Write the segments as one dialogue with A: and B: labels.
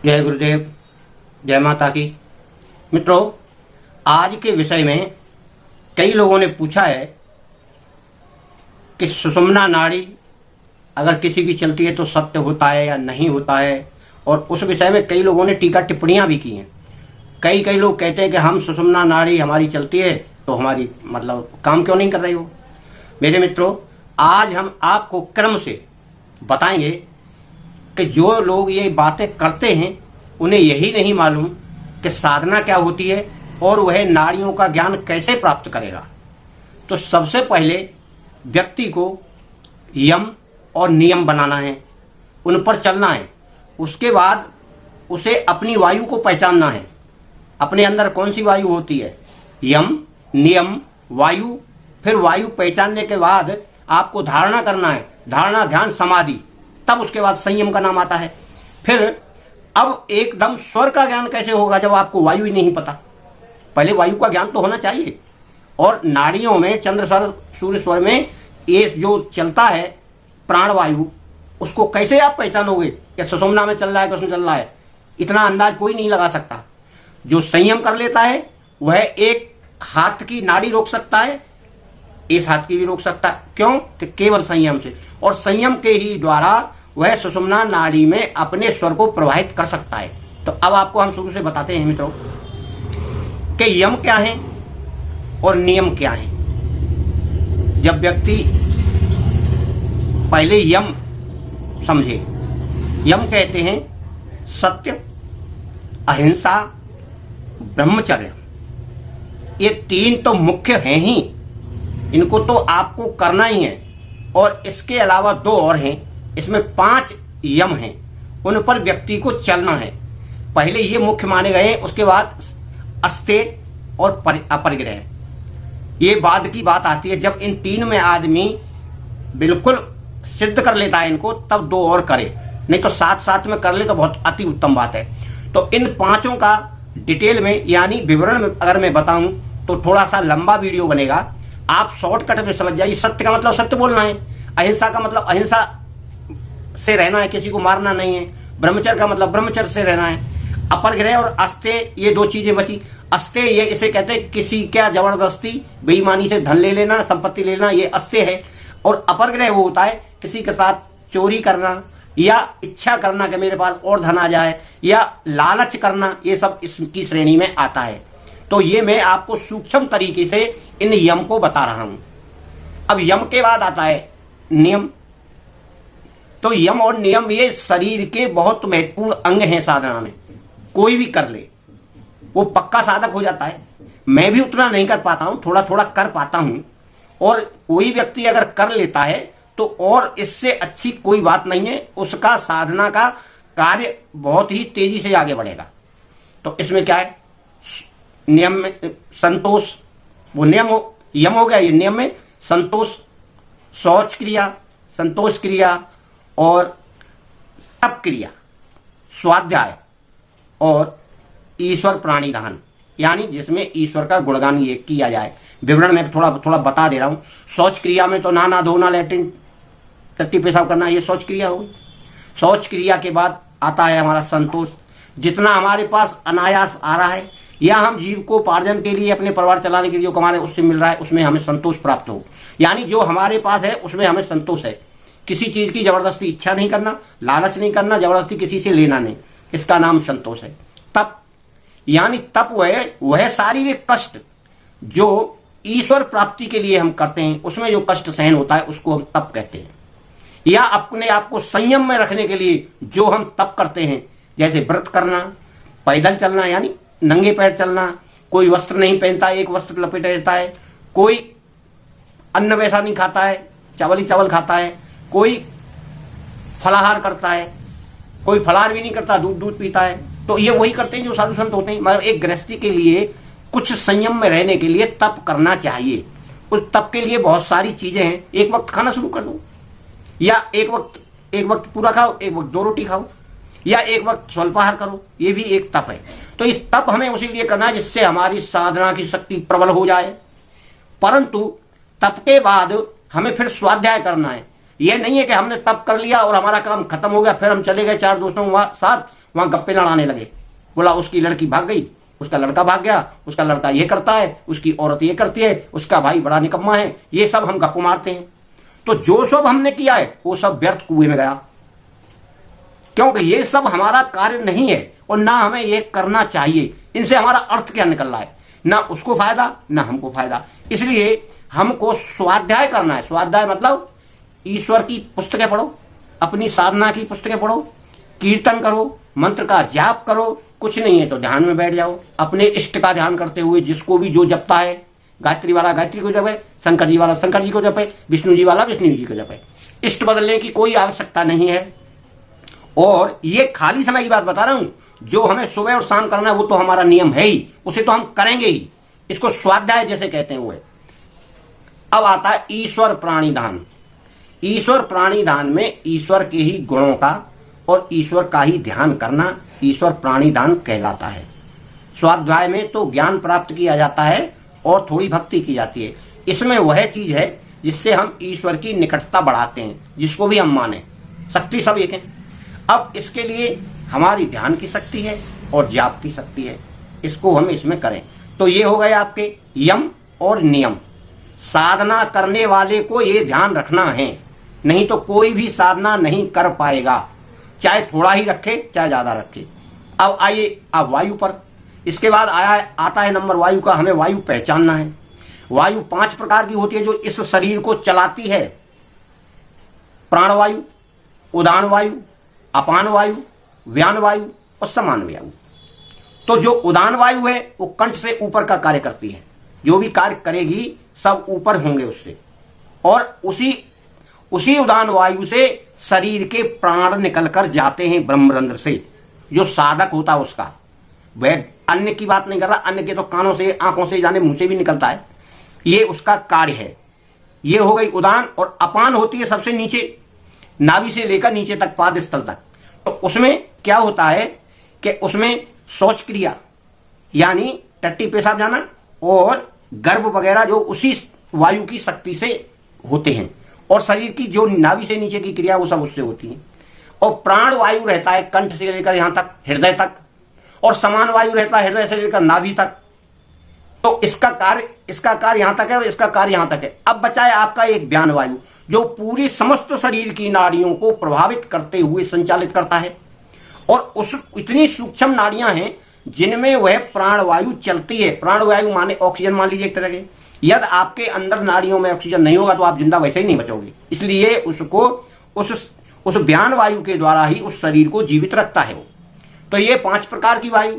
A: जय गुरुदेव, जय माता की। मित्रों, आज के विषय में कई लोगों ने पूछा है कि सुषुम्ना नाड़ी अगर किसी की चलती है तो सत्य होता है या नहीं होता है, और उस विषय में कई लोगों ने टीका टिप्पणियां भी की हैं। कई लोग कहते हैं कि हम सुषुम्ना नाड़ी हमारी चलती है तो हमारी काम क्यों नहीं कर रही हो। मेरे मित्रों, आज हम आपको क्रम से बताएंगे कि जो लोग ये बातें करते हैं उन्हें यही नहीं मालूम कि साधना क्या होती है और वह नाड़ियों का ज्ञान कैसे प्राप्त करेगा। तो सबसे पहले व्यक्ति को यम और नियम बनाना है, उन पर चलना है। उसके बाद उसे अपनी वायु को पहचानना है, अपने अंदर कौन सी वायु होती है। यम, नियम, वायु। फिर वायु पहचानने के बाद आपको धारणा करना है, धारणा, ध्यान, समाधि। तब उसके बाद संयम का नाम आता है। फिर अब एकदम स्वर का ज्ञान कैसे होगा जब आपको वायु ही नहीं पता। पहले वायु का ज्ञान तो होना चाहिए। और नाड़ियों में, चंद्र स्वर, सूर्य स्वर में ये जो चलता है प्राण वायु, उसको कैसे आप पहचानोगे कि सुषुम्ना में चल रहा है, किसमें चल रहा है। इतना अंदाज कोई नहीं लगा सकता। जो संयम कर लेता है वह एक हाथ की नाड़ी रोक सकता है, इस हाथ की भी रोक सकता है। क्यों? कि केवल संयम से, और संयम के ही द्वारा वह सुषुम्ना नाड़ी में अपने स्वर को प्रवाहित कर सकता है। तो अब आपको हम शुरू से बताते हैं मित्रों कि यम क्या है और नियम क्या है। जब व्यक्ति पहले यम समझे, यम कहते हैं सत्य, अहिंसा, ब्रह्मचर्य। ये तीन तो मुख्य हैं ही, इनको तो आपको करना ही है। और इसके अलावा दो और हैं, इसमें 5 यम हैं, उन पर व्यक्ति को चलना है। पहले ये मुख्य माने गए हैं, उसके बाद अस्तेय और अपरिग्रह, ये बाद की बात आती है। जब इन तीन में आदमी बिल्कुल सिद्ध कर लेता है इनको, तब दो और करे, नहीं तो साथ साथ में कर ले तो बहुत अति उत्तम बात है। तो इन 5 का डिटेल में यानी विवरण में अगर मैं बताऊं तो थोड़ा सा लंबा वीडियो बनेगा। आप शॉर्टकट में समझ जाइए। सत्य का मतलब सत्य बोलना है, अहिंसा का मतलब अहिंसा से रहना है, किसी को मारना नहीं है। ब्रह्मचर्य का मतलब ब्रह्मचर्य से रहना है। अपरिग्रह और अस्तेय, ये 2 चीजें बची। अस्तेय ये इसे कहते हैं किसी क्या जबरदस्ती बेईमानी से धन ले लेना, संपत्ति ले लेना, ये अस्तेय है। और अपरिग्रह वो होता है किसी के साथ चोरी करना या इच्छा करना कि मेरे पास और धन आ जाए, या लालच करना, ये सब इसकी श्रेणी में आता है। तो ये मैं आपको सूक्ष्म तरीके से इन यम को बता रहा हूं। अब यम के बाद आता है नियम। तो यम और नियम ये शरीर के बहुत महत्वपूर्ण अंग हैं साधना में। कोई भी कर ले वो पक्का साधक हो जाता है। मैं भी उतना नहीं कर पाता हूं, थोड़ा थोड़ा कर पाता हूं। और कोई व्यक्ति अगर कर लेता है तो और इससे अच्छी कोई बात नहीं है, उसका साधना का कार्य बहुत ही तेजी से आगे बढ़ेगा। तो इसमें क्या है, नियम में संतोष, वो नियम यम हो गया। ये नियम में संतोष, शौच क्रिया, संतोष क्रिया और तप क्रिया, स्वाध्याय और ईश्वर प्राणिधान, यानी जिसमें ईश्वर का गुणगान ये किया जाए। विवरण में थोड़ा थोड़ा बता दे रहा हूं। शौच क्रिया में तो नहाना, धोना, लैट्रिन, टट्टी पेशाब करना, ये शौच क्रिया होगी। शौच क्रिया के बाद आता है हमारा संतोष। जितना हमारे पास अनायास आ रहा है या हम जीविकोपार्जन के लिए, अपने परिवार चलाने के लिए जो कमाने उससे मिल रहा है, उसमें हमें संतोष प्राप्त हो। यानी जो हमारे पास है उसमें हमें संतोष है। किसी चीज की जबरदस्ती इच्छा नहीं करना, लालच नहीं करना, जबरदस्ती किसी से लेना नहीं, इसका नाम संतोष है। तप, यानी तप वह शारीरिक कष्ट जो ईश्वर प्राप्ति के लिए हम करते हैं, उसमें जो कष्ट सहन होता है उसको हम तप कहते हैं। या अपने आप को संयम में रखने के लिए जो हम तप करते हैं, जैसे व्रत करना, पैदल चलना यानी नंगे पैर चलना, कोई वस्त्र नहीं पहनता, एक वस्त्र लपेटे रहता है, कोई अन्न वैसा नहीं खाता है, चावल ही चावल खाता है, कोई फलाहार करता है, कोई फलाहार भी नहीं करता, दूध पीता है। तो ये वही करते हैं जो साधु संत होते हैं। मगर एक गृहस्थी के लिए कुछ संयम में रहने के लिए तप करना चाहिए। उस तप के लिए बहुत सारी चीजें हैं। एक वक्त खाना शुरू कर दो, या एक वक्त पूरा खाओ, एक वक्त 2 रोटी खाओ, या एक वक्त स्वल्पाहार करो, ये भी एक तप है। तो ये तप हमें उसी लिए करना है जिससे हमारी साधना की शक्ति प्रबल हो जाए। परंतु तप के बाद हमें फिर स्वाध्याय करना है। यह नहीं है कि हमने तप कर लिया और हमारा काम खत्म हो गया, फिर हम चले गए 4 दोस्तों के साथ वहां गप्पे लड़ाने लगे। बोला उसकी लड़की भाग गई, उसका लड़का भाग गया, उसका लड़का ये करता है, उसकी औरत ये करती है, उसका भाई बड़ा निकम्मा है, ये सब हम गप्पू मारते हैं। तो जो सब हमने किया है वो सब व्यर्थ कुएं में गया, क्योंकि ये सब हमारा कार्य नहीं है और ना हमें ये करना चाहिए। इनसे हमारा अर्थ क्या निकल रहा है, ना उसको फायदा ना हमको फायदा। इसलिए हमको स्वाध्याय करना है। स्वाध्याय मतलब ईश्वर की पुस्तकें पढ़ो, अपनी साधना की पुस्तकें पढ़ो, कीर्तन करो, मंत्र का जाप करो, कुछ नहीं है तो ध्यान में बैठ जाओ, अपने इष्ट का ध्यान करते हुए। जिसको भी जो जपता है, गायत्री वाला गायत्री को जपे, शंकर जी वाला शंकर जी को जपे, विष्णु जी वाला विष्णु जी को जपे। इष्ट बदलने की कोई आवश्यकता नहीं है। और ये खाली समय की बात बता रहा हूं, जो हमें सुबह और शाम करना है वो तो हमारा नियम है ही, उसे तो हम करेंगे ही। इसको स्वाध्याय जैसे कहते हैं हुए। अब आता है ईश्वर प्राणिधान। ईश्वर प्राणिधान में ईश्वर के ही गुणों का और ईश्वर का ही ध्यान करना ईश्वर प्राणिधान कहलाता है। स्वाध्याय में तो ज्ञान प्राप्त किया जाता है और थोड़ी भक्ति की जाती है। इसमें वह चीज है जिससे हम ईश्वर की निकटता बढ़ाते हैं, जिसको भी हम माने। शक्ति सब एक है। अब इसके लिए हमारी ध्यान की शक्ति है और जाप की शक्ति है, इसको हम इसमें करें। तो ये हो गए आपके यम और नियम। साधना करने वाले को ये ध्यान रखना है, नहीं तो कोई भी साधना नहीं कर पाएगा, चाहे थोड़ा ही रखे चाहे ज्यादा रखे। अब आइए अब वायु पर। इसके बाद आता है नंबर वायु का। हमें वायु पहचानना है। वायु 5 प्रकार की होती है जो इस शरीर को चलाती है। प्राणवायु, उदान वायु, अपान वायु, व्यान वायु और समान वायु। तो जो उदान वायु है वो कंठ से ऊपर का कार्य करती है। जो भी कार्य करेगी सब ऊपर होंगे उससे, और उसी उदान वायु से शरीर के प्राण निकलकर जाते हैं ब्रह्मरंध्र से। जो साधक होता है उसका, वह अन्य की बात नहीं कर रहा, अन्य के तो कानों से, आंखों से, जाने मुंह से भी निकलता है, ये उसका कार्य है। ये हो गई उदान। और अपान होती है सबसे नीचे, नाभि से लेकर नीचे तक, पाद स्थल तक। तो उसमें क्या होता है कि उसमें शौच क्रिया यानी टट्टी पेशाब जाना और गर्भ वगैरह जो उसी वायु की शक्ति से होते हैं, और शरीर की जो नाभि से नीचे की क्रिया वो सब उससे होती है। और प्राण वायु रहता है कंठ से लेकर यहां तक, हृदय तक, और समान वायु रहता है हृदय से लेकर नाभि तक। तो इसका कार्य यहां तक है और इसका कार्य यहां तक है। अब बचा है आपका एक व्यान वायु, जो पूरी समस्त शरीर की नाड़ियों को प्रभावित करते हुए संचालित करता है। और उस इतनी सूक्ष्म नाड़ियां हैं जिनमें वह प्राणवायु चलती है। प्राणवायु माने ऑक्सीजन मान लीजिए एक तरह के। यदि आपके अंदर नाड़ियों में ऑक्सीजन नहीं होगा तो आप जिंदा वैसे ही नहीं बचोगे। इसलिए उसको उस व्यान वायु के द्वारा ही उस शरीर को जीवित रखता है वो। तो ये 5 प्रकार की वायु,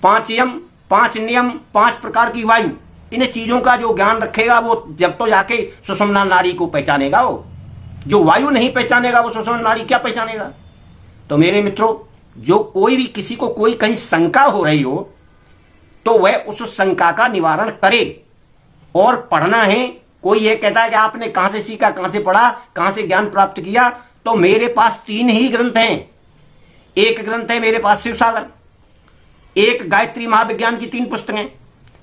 A: 5 यम, 5 नियम, 5 प्रकार की वायु, इन चीजों का जो ज्ञान रखेगा वो जब तो जाके सुषुम्ना नाड़ी को पहचानेगा। वो जो वायु नहीं पहचानेगा वो सुषुम्ना नाड़ी क्या पहचानेगा। तो मेरे मित्रों, जो कोई भी किसी को कोई कहीं शंका हो रही हो तो वह उस शंका का निवारण करे। और पढ़ना है, कोई ये कहता है कि आपने कहां से सीखा, कहां से पढ़ा, कहां से ज्ञान प्राप्त किया, तो मेरे पास 3 ही ग्रंथ हैं। एक ग्रंथ है मेरे पास शिव सागर, एक गायत्री महाविज्ञान की 3 पुस्तकें,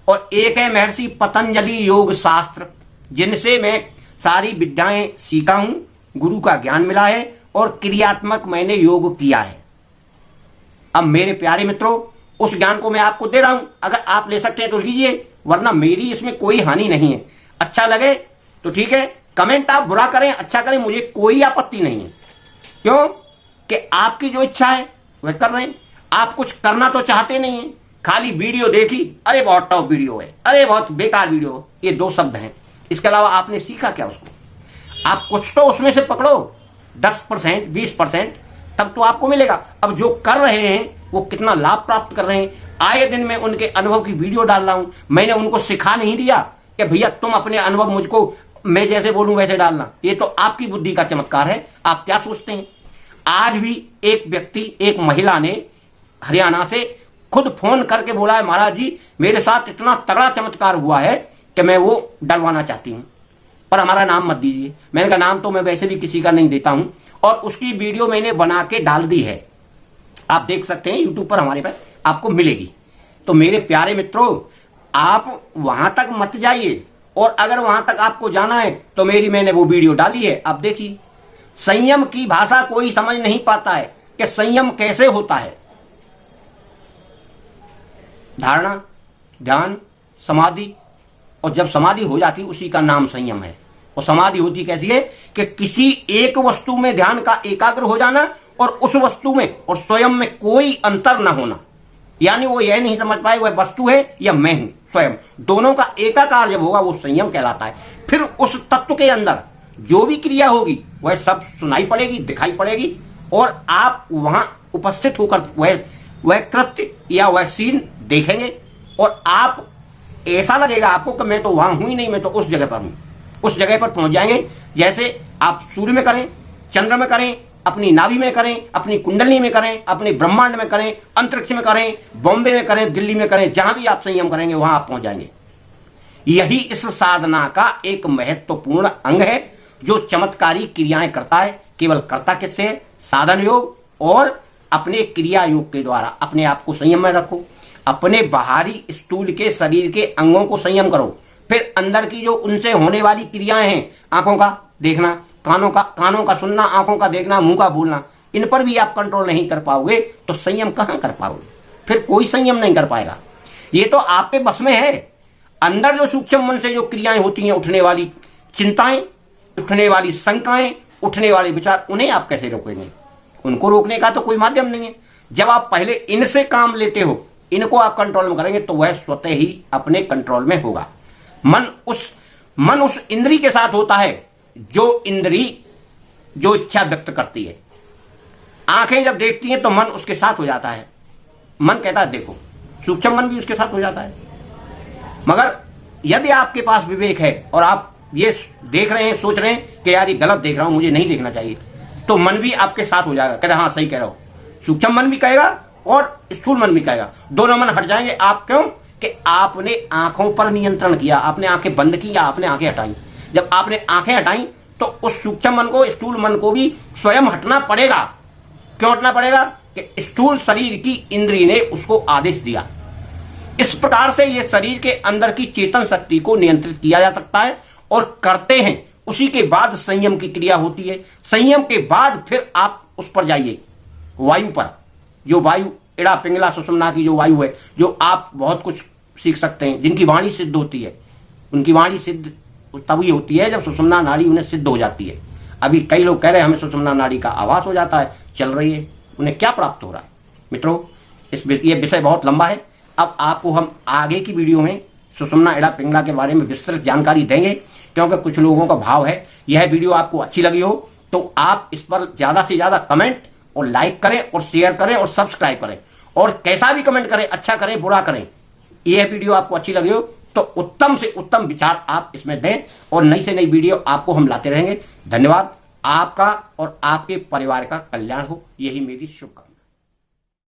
A: और एक है महर्षि पतंजलि योग शास्त्र, जिनसे मैं सारी विद्याएं सीखा हूं, गुरु का ज्ञान मिला है और क्रियात्मक मैंने योग किया है। अब मेरे प्यारे मित्रों, उस ज्ञान को मैं आपको दे रहा हूं, अगर आप ले सकते हैं तो लीजिए, वरना मेरी इसमें कोई हानि नहीं है। अच्छा लगे तो ठीक है, कमेंट आप बुरा करें अच्छा करें, मुझे कोई आपत्ति नहीं है। क्यों कि आपकी जो इच्छा है वह कर रहे हैं। आप कुछ करना तो चाहते नहीं है, खाली वीडियो देखी, अरे बहुत टॉप वीडियो है, अरे बहुत बेकार वीडियो, ये 2 शब्द हैं। इसके अलावा आपने सीखा क्या उसको? आप कुछ तो उसमें से पकड़ो, 10%, 20%, तब तो आपको मिलेगा। अब जो कर रहे हैं वो कितना लाभ प्राप्त कर रहे हैं। आए दिन मैं उनके अनुभव की वीडियो डाल रहा हूं। मैंने उनको सिखा नहीं दिया कि भैया तुम अपने अनुभव मुझको मैं जैसे बोलूं वैसे डालना। ये तो आपकी बुद्धि का चमत्कार है। आप क्या सोचते हैं? आज भी एक व्यक्ति, एक महिला ने हरियाणा से खुद फोन करके बोला है, महाराज जी मेरे साथ इतना तगड़ा चमत्कार हुआ है कि मैं वो डलवाना चाहती हूं, पर हमारा नाम मत दीजिए। मैंने कहा नाम तो मैं वैसे भी किसी का नहीं देता हूं, और उसकी वीडियो मैंने बना के डाल दी है। आप देख सकते हैं यूट्यूब पर, हमारे पास आपको मिलेगी। तो मेरे प्यारे मित्रों, आप वहां तक मत जाइए, और अगर वहां तक आपको जाना है तो मैंने वो वीडियो डाली है, आप देखिए। संयम की भाषा कोई समझ नहीं पाता है, कि संयम कैसे होता है। धारणा, ध्यान, समाधि, और जब समाधि हो जाती उसी का नाम संयम है। और समाधि होती कैसी है कि किसी एक वस्तु में ध्यान का एकाग्र हो जाना और उस वस्तु में और स्वयं में कोई अंतर न होना। यानी वो यह नहीं समझ पाए वह वस्तु है या मैं हूं स्वयं, दोनों का एकाकार जब होगा वो संयम कहलाता है। फिर उस तत्व के अंदर जो भी क्रिया होगी वह सब सुनाई पड़ेगी, दिखाई पड़ेगी, और आप वहां उपस्थित होकर वह कृत्य या वह सीन देखेंगे, और आप ऐसा लगेगा आपको कि मैं तो वहां हूं ही नहीं, मैं तो उस जगह पर हूं। उस जगह पर पहुंच जाएंगे जैसे आप सूर्य में करें, चंद्र में करें, अपनी नाभि में करें, अपनी कुंडली में करें, अपने ब्रह्मांड में करें, अंतरिक्ष में करें, बॉम्बे में करें, दिल्ली में करें, जहां भी आप संयम करेंगे वहां आप पहुंच जाएंगे। यही इस साधना का एक महत्वपूर्ण अंग है जो चमत्कारी क्रियाएं करता है। केवल करता किससे है? साधन योग और अपने क्रिया योग के द्वारा। अपने आप को संयम में रखो, अपने बाहरी स्थूल के शरीर के अंगों को संयम करो, फिर अंदर की जो उनसे होने वाली क्रियाएं हैं, आंखों का देखना, कानों का सुनना, आंखों का देखना, मुंह का बोलना, इन पर भी आप कंट्रोल नहीं कर पाओगे तो संयम कहां कर पाओगे? फिर कोई संयम नहीं कर पाएगा। ये तो आपके बस में है। अंदर जो सूक्ष्म मन से जो क्रियाएं होती हैं, उठने वाली चिंताएं, उठने वाली शंकाएं, उठने वाले विचार, उन्हें आप कैसे रोकेंगे? उनको रोकने का तो कोई माध्यम नहीं है। जब आप पहले इनसे काम लेते हो, इनको आप कंट्रोल में करेंगे तो वह स्वतः ही अपने कंट्रोल में होगा। मन उस इंद्री के साथ होता है जो इंद्री जो इच्छा व्यक्त करती है। आंखें जब देखती हैं तो मन उसके साथ हो जाता है। मन कहता है देखो, सूक्ष्म मन भी उसके साथ हो जाता है। मगर यदि आपके पास विवेक है और आप ये देख रहे हैं, सोच रहे हैं कि यार ये गलत देख रहा हूं, मुझे नहीं देखना चाहिए, तो मन भी आपके साथ हो जाएगा, कह रहे हाँ सही कह रहा हो। सूक्ष्म मन भी कहेगा और स्थूल मन भी कहेगा, दोनों मन हट जाएंगे। आप क्यों? कि आपने आंखों पर नियंत्रण किया, आपने आंखें बंद की या आपने आंखें हटाई। जब आपने आंखें हटाई तो उस सूक्ष्म मन को, स्थूल मन को भी स्वयं हटना पड़ेगा। क्यों हटना पड़ेगा? कि स्थूल शरीर की इंद्री ने उसको आदेश दिया। इस प्रकार से ये शरीर के अंदर की चेतन शक्ति को नियंत्रित किया जा सकता है और करते हैं। उसी के बाद संयम की क्रिया होती है। संयम के बाद फिर आप उस पर जाइए, वायु पर। जो वायु इड़ा पिंगला सुषुम्ना की जो वायु है, जो आप बहुत कुछ सीख सकते हैं, जिनकी वाणी सिद्ध होती है। उनकी वाणी सिद्ध तभी होती है जब सुषुम्ना नाड़ी उन्हें सिद्ध हो जाती है। अभी कई लोग कह रहे हैं हमें सुषुम्ना नाड़ी का आभास हो जाता है, चल रही है, उन्हें क्या प्राप्त हो रहा है? मित्रों, ये विषय बहुत लंबा है। अब आपको हम आगे की वीडियो में सुषुम्ना इड़ा पिंगला के बारे में विस्तृत जानकारी देंगे, क्योंकि कुछ लोगों का भाव है यह वीडियो आपको अच्छी लगी हो तो आप इस पर ज्यादा से ज्यादा कमेंट और लाइक करें और शेयर करें और सब्सक्राइब करें, और कैसा भी कमेंट करें, अच्छा करें बुरा करें। यह वीडियो आपको अच्छी लगी हो तो उत्तम से उत्तम विचार आप इसमें दें, और नई से नई वीडियो आपको हम लाते रहेंगे। धन्यवाद। आपका और आपके परिवार का कल्याण हो, यही मेरी शुभकामना।